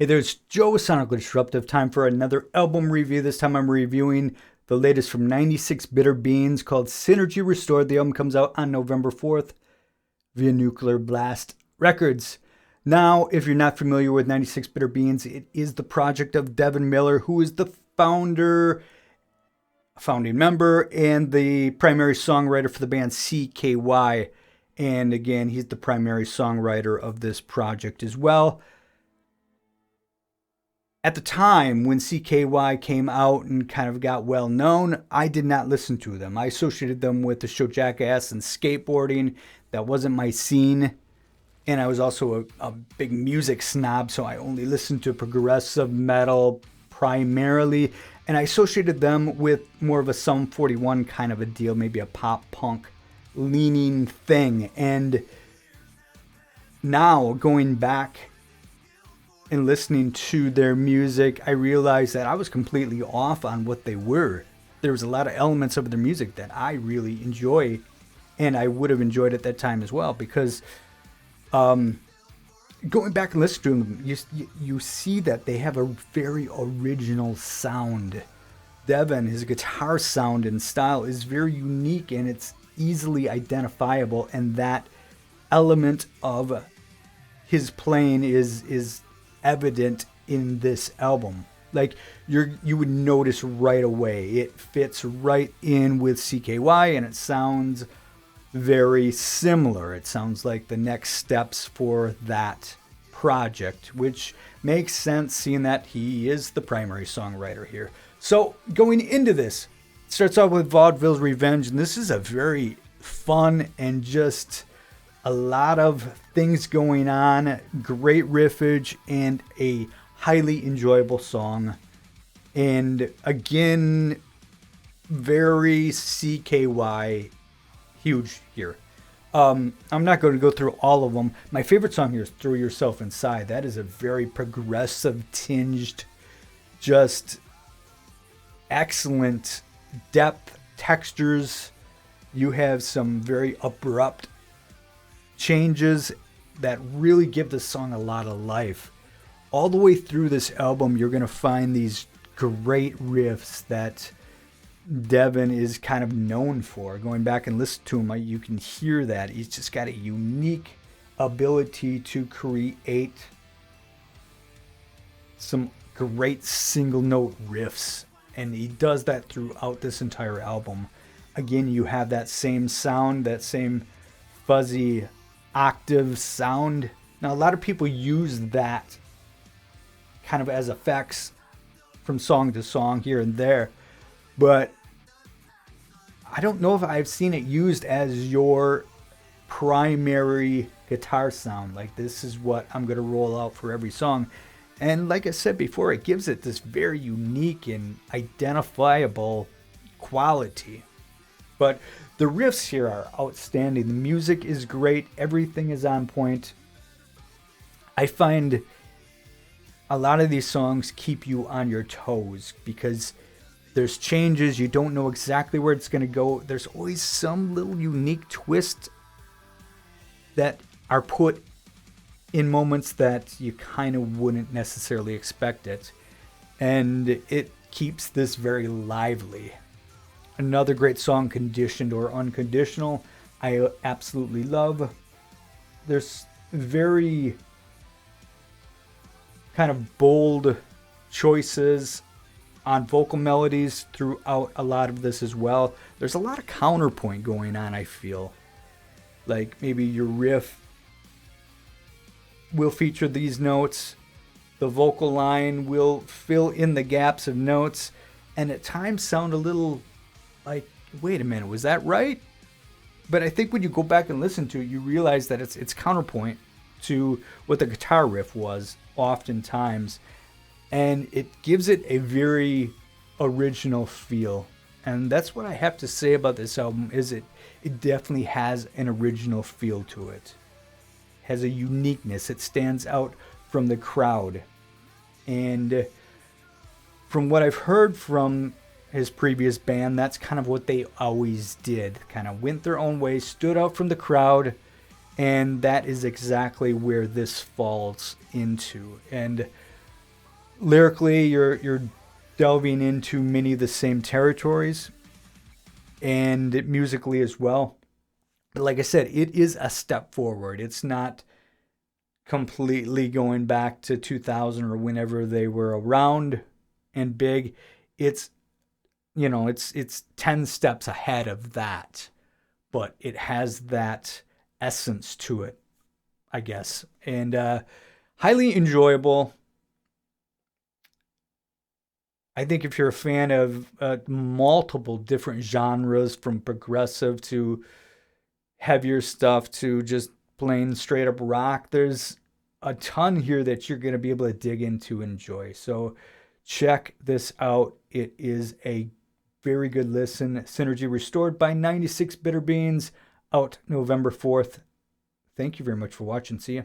Hey there, it's Joe with Sonic Disruptive. Time for another album review. This time I'm reviewing the latest from 96 Bitter Beans called Synergy Restored. The album comes out on November 4th via Nuclear Blast Records. Now, if you're not familiar with 96 Bitter Beans, it is the project of Devin Miller, who is the founding member, and the primary songwriter for the band CKY. And again, he's the primary songwriter of this project as well. At the time when CKY came out and kind of got well known, I did not listen to them. I associated them with the show Jackass and skateboarding. That wasn't my scene. And I was also a big music snob, so I only listened to progressive metal primarily. And I associated them with more of a Sum 41 kind of a deal, maybe a pop punk leaning thing. And now going back and listening to their music, I realized that I was completely off on what they were. There was a lot of elements of their music that I really enjoy, and I would have enjoyed at that time as well, because going back and listening to them, you see that they have a very original sound. Devin, his guitar sound and style is very unique, and it's easily identifiable, and that element of his playing is evident in this album. Like you would notice right away. It fits right in with CKY, and it sounds very similar. It sounds like the next steps for that project, which makes sense seeing that he is the primary songwriter here. So going into this, it starts off with Vaudeville's Revenge, and this is a very fun and just a lot of things going on, great riffage, and a highly enjoyable song. And again, very CKY, huge here. I'm not going to go through all of them. My favorite song here is Throw Yourself Inside. That is a very progressive tinged, just excellent depth, textures. You have some very abrupt changes that really give the song a lot of life. All the way through this album, you're going to find these great riffs that Devin is kind of known for. Going back and listen to him, you can hear that. He's just got a unique ability to create some great single note riffs, and he does that throughout this entire album. Again, you have that same sound, that same fuzzy octave sound. Now, a lot of people use that kind of as effects from song to song here and there, but I don't know if I've seen it used as your primary guitar sound. Like, this is what I'm going to roll out for every song. And like I said before, it gives it this very unique and identifiable quality. But the riffs here are outstanding. The music is great. Everything is on point. I find a lot of these songs keep you on your toes because there's changes. You don't know exactly where it's going to go. There's always some little unique twist that are put in moments that you kind of wouldn't necessarily expect it. And it keeps this very lively. Another great song, Conditioned or Unconditional, I absolutely love. There's very kind of bold choices on vocal melodies throughout a lot of this as well. There's a lot of counterpoint going on, I feel. Like maybe your riff will feature these notes, the vocal line will fill in the gaps of notes, and at times sound a little like, wait a minute, was that right? But I think when you go back and listen to it, you realize that it's counterpoint to what the guitar riff was oftentimes, and it gives it a very original feel. And that's what I have to say about this album, is it definitely has an original feel to it. It has a uniqueness. It stands out from the crowd. And from what I've heard from his previous band, that's kind of what they always did. Kind of went their own way, stood out from the crowd, and that is exactly where this falls into. And Lyrically, you're delving into many of the same territories, and musically as well. But like I said, it is a step forward. It's not completely going back to 2000 or whenever they were around and big. It's it's 10 steps ahead of that, but it has that essence to it, I guess. And highly enjoyable. I think if you're a fan of multiple different genres, from progressive to heavier stuff to just plain straight up rock, there's a ton here that you're going to be able to dig into and enjoy. So check this out. It is a very good listen. Synergy Restored by 96 Bitter Beans, out November 4th. Thank you very much for watching. See ya.